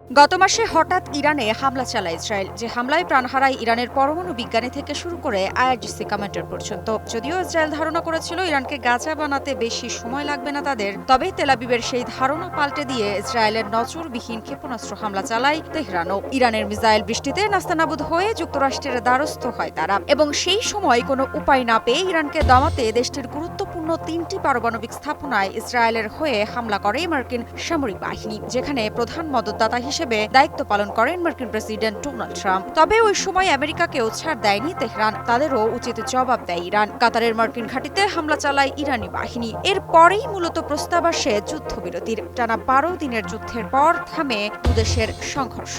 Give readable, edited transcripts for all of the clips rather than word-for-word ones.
গত মাসে হঠাৎ ইরানে হামলা চালায় ইসরায়েল, যে হামলায় প্রাণ হারায় ইরানের পরমাণু বিজ্ঞানী থেকে শুরু করে আইআরজিসি কমান্ডার পর্যন্ত। যদিও ইসরায়েল ধারণা করেছিল ইরানকে গাজা বানাতে বেশি সময় লাগবে না তাদের, তবে তেল আবিবের সেই ধারণা পাল্টে দিয়ে ইসরায়েলের নজরবিহীন ক্ষেপণাস্ত্র হামলা চালায় তেহরানও। ইরানের মিসাইল বৃষ্টিতে নাস্তানাবুদ হয়ে যুক্তরাষ্ট্রের দ্বারস্থ হয় তারা, এবং সেই সময় কোনো উপায় না পেয়ে ইরানকে দমাতে দেশটির গুরুত্বপূর্ণ ৩টি পারমাণবিক স্থাপনায় ইসরায়েলের হয়ে হামলা করে মার্কিন সামরিক বাহিনী, যেখানে প্রধান মদতদাতা হিসেবে দায়িত্ব পালন করেন মার্কিন প্রেসিডেন্ট ডোনাল্ড ট্রাম্প। তবে ওই সময় আমেরিকাকেও ছাড় দেয়নি তেহরান, তাদেরও উচিত জবাব দেয় ইরান। কাতারের মার্কিন ঘাঁটিতে হামলা চালায় ইরানি বাহিনী। এরপরেই মূলত প্রস্তাব আসে যুদ্ধবিরতির। টানা ১২ দিনের যুদ্ধের পর থামে দুদেশের সংঘর্ষ।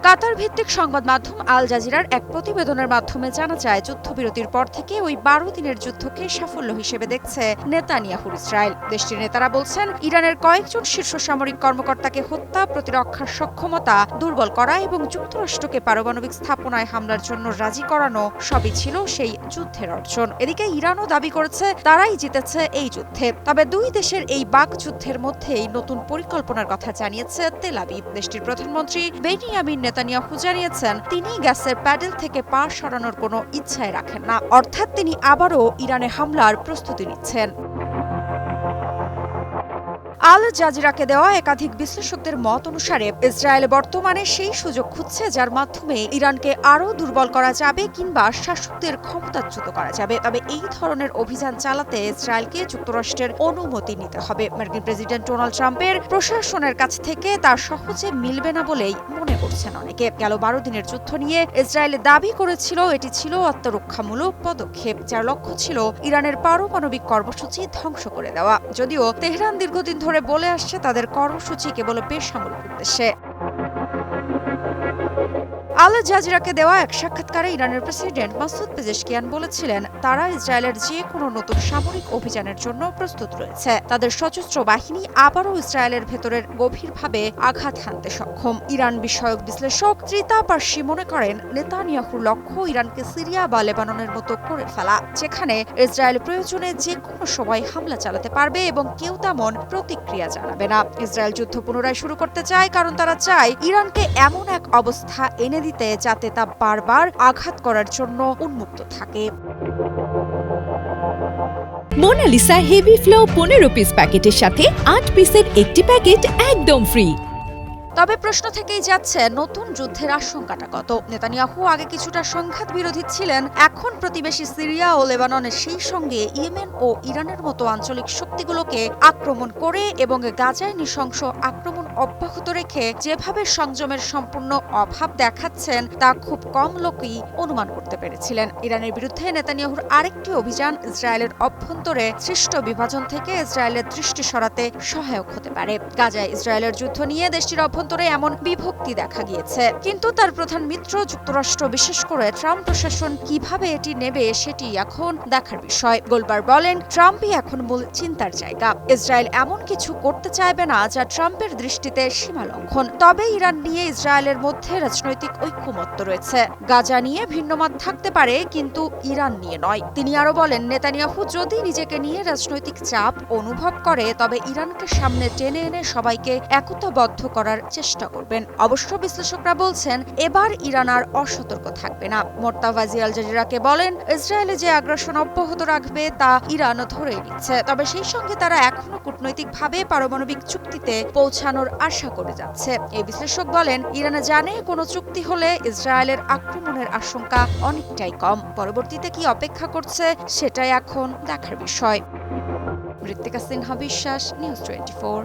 কাতার ভিত্তিক সংবাদ মাধ্যম আল জাজিরার এক প্রতিবেদনের মাধ্যমে জানা যায়, যুদ্ধবিরতির পর থেকে ওই ১২ দিনের যুদ্ধকে সাফল্য হিসেবে দেখছে নেতানিয়াহুর ইসরায়েল। দেশটির নেতারা বলছেন, ইরানের কয়েকজন শীর্ষ সামরিক কর্মকর্তাকে হত্যা, প্রতিরক্ষার সক্ষমতা দুর্বল করা এবং যুক্তরাষ্ট্রকে পারমাণবিক স্থাপনায় হামলার জন্য রাজি করানো সবই ছিল সেই যুদ্ধের অর্জন। এদিকে ইরানও দাবি করেছে তারাই জিতেছে এই যুদ্ধে। তবে দুই দেশের এই বাকযুদ্ধের মধ্যেই নতুন পরিকল্পনার কথা জানিয়েছে তেল আবিব। দেশটির প্রধানমন্ত্রী বেনিয়ামিন নেতানিয়াহু জানিয়েছেন, তিনি গ্যাসের প্যাডেল থেকে পা সরানোর কোনো ইচ্ছাই রাখেন না, অর্থাৎ তিনি আবারও ইরানে হামলার প্রস্তুতি নিচ্ছেন। আল জাজিরাকে দেওয়া একাধিক বিশ্লেষকদের মত অনুসারে ইসরায়েল বর্তমানে সেই সুযোগ খুঁজছে যার মাধ্যমে ইরানকে আরও দুর্বল করা যাবে কিংবা শাসকদের ক্ষমতাচ্যুত করা যাবে। তবে এই ধরনের অভিযান চালাতে ইসরায়েলকে যুক্তরাষ্ট্রের অনুমতি নিতে হবে। মার্কিন প্রেসিডেন্ট ডোনাল্ড ট্রাম্পের প্রশাসনের কাছ থেকে তা সহজে মিলবে না বলেই মনে করছেন অনেকে। গেল ১২ দিনের যুদ্ধ নিয়ে ইসরায়েল দাবি করেছিল এটি ছিল আত্মরক্ষামূলক পদক্ষেপ, যার লক্ষ্য ছিল ইরানের পারমাণবিক কর্মসূচি ধ্বংস করে দেওয়া। যদিও তেহরান দীর্ঘদিন ধরে বলে আসছে তাদের কর্মসূচি কেবল বেসামরিক উদ্দেশ্যে। আল জাজিরাকে দেওয়া এক সাক্ষাৎকারে ইরানের প্রেসিডেন্ট মাসুদ পেজেশকিয়ান বলেছিলেন, তারা ইসরায়েলের যে কোনো নতুন সামরিক অভিযানের জন্য প্রস্তুত রয়েছে। তাদের সশস্ত্র বাহিনী আবারও ইসরায়েলের ভেতরের গভীরভাবে আঘাত হানতে সক্ষম। ইরান বিষয়ক বিশ্লেষক ত্রিতা পার্সি মনে করেন, নেতানিয়াহুর লক্ষ্য ইরানকে সিরিয়া বা লেবাননের মতো করে ফেলা, যেখানে ইসরায়েল প্রয়োজনে যে কোনো সময় হামলা চালাতে পারবে এবং কেউ তেমন প্রতিক্রিয়া জানাবে না। ইসরায়েল যুদ্ধ পুনরায় শুরু করতে চায় কারণ তারা চায় ইরানকে এমন এক অবস্থা এনে দিতে যাতে তা বারবার আঘাত করার জন্য উন্মুক্ত থাকে। মোনালিসা হেভি ফ্লো ১৫ পিস প্যাকেটের সাথে ৮ পিসের একটি প্যাকেট একদম ফ্রি। তবে প্রশ্ন থেকেই যাচ্ছে, নতুন যুদ্ধের আশঙ্কাটা কত? নেতানিয়াহু আগে কিছুটা সংঘাত বিরোধী ছিলেন, এখন প্রতিবেশী সিরিয়া ও লেবাননের সেই সঙ্গে ইয়েমেন ও ইরানের মতো আঞ্চলিক শক্তিগুলোকে আক্রমণ করে এবং গাজায় নৃশংস আক্রমণ অব্যাহত রেখে যেভাবে সংযমের সম্পূর্ণ অভাব দেখাচ্ছেন তা খুব কম লোকই অনুমান করতে পেরেছিলেন। ইরানের বিরুদ্ধে নেতানিয়াহুর আরেকটি অভিযান ইসরায়েলের অভ্যন্তরে সৃষ্ট বিভাজন থেকে ইসরায়েলের দৃষ্টি সরাতে সহায়ক হতে পারে। গাজায় ইসরায়েলের যুদ্ধ নিয়ে দেশটির অভ্যন্তরে এমন বিভক্তি দেখা গিয়েছে, কিন্তু তার প্রধান মিত্র যুক্তরাষ্ট্র, বিশেষ করে ট্রাম্প প্রশাসন কিভাবে এটি নেবে সেটি এখন দেখার বিষয়। গোলবার বলেন, ট্রাম্পই এখন মূল চিন্তার জায়গা। ইসরায়েল এমন কিছু করতে চাইবে না যা ট্রাম্পের দৃষ্টিতে সীমা লঙ্ঘন। তবে ইরান নিয়ে ইসরায়েলের মধ্যে রাজনৈতিক ঐক্যমত্য রয়েছে। গাজা নিয়ে ভিন্নমত থাকতে পারে, কিন্তু ইরান নিয়ে নয়। তিনি আরো বলেন, নেতানিয়াহু যদি নিজেকে নিয়ে রাজনৈতিক চাপ অনুভব করে তবে ইরানকে সামনে টেনে এনে সবাইকে একতাবদ্ধ করার চেষ্টা করবেন। অবশ্য বিশ্লেষকরা বলছেন, এবার ইরান আর অসতর্ক থাকবে না। মোর্তাভাজি আল জাজিরাকে বলেন, ইসরায়েলে যে আগ্রাসন অব্যাহত রাখবে তা ইরান ধরেই নিচ্ছে, তবে সেই সঙ্গে তারা এখনো কূটনৈতিকভাবে পারমাণবিক চুক্তিতে পৌঁছানোর আশা করে যাচ্ছে। এই বিশ্লেষক বলেন, ইরান জানে কোনো চুক্তি হলে ইসরায়েলের আক্রমণের আশঙ্কা অনেকটাই কম। পরবর্তীতে কি অপেক্ষা করছে সেটাই এখন দেখার বিষয়। মৃত্তিকা সিনহা বিশ্বাস, নিউজ 24।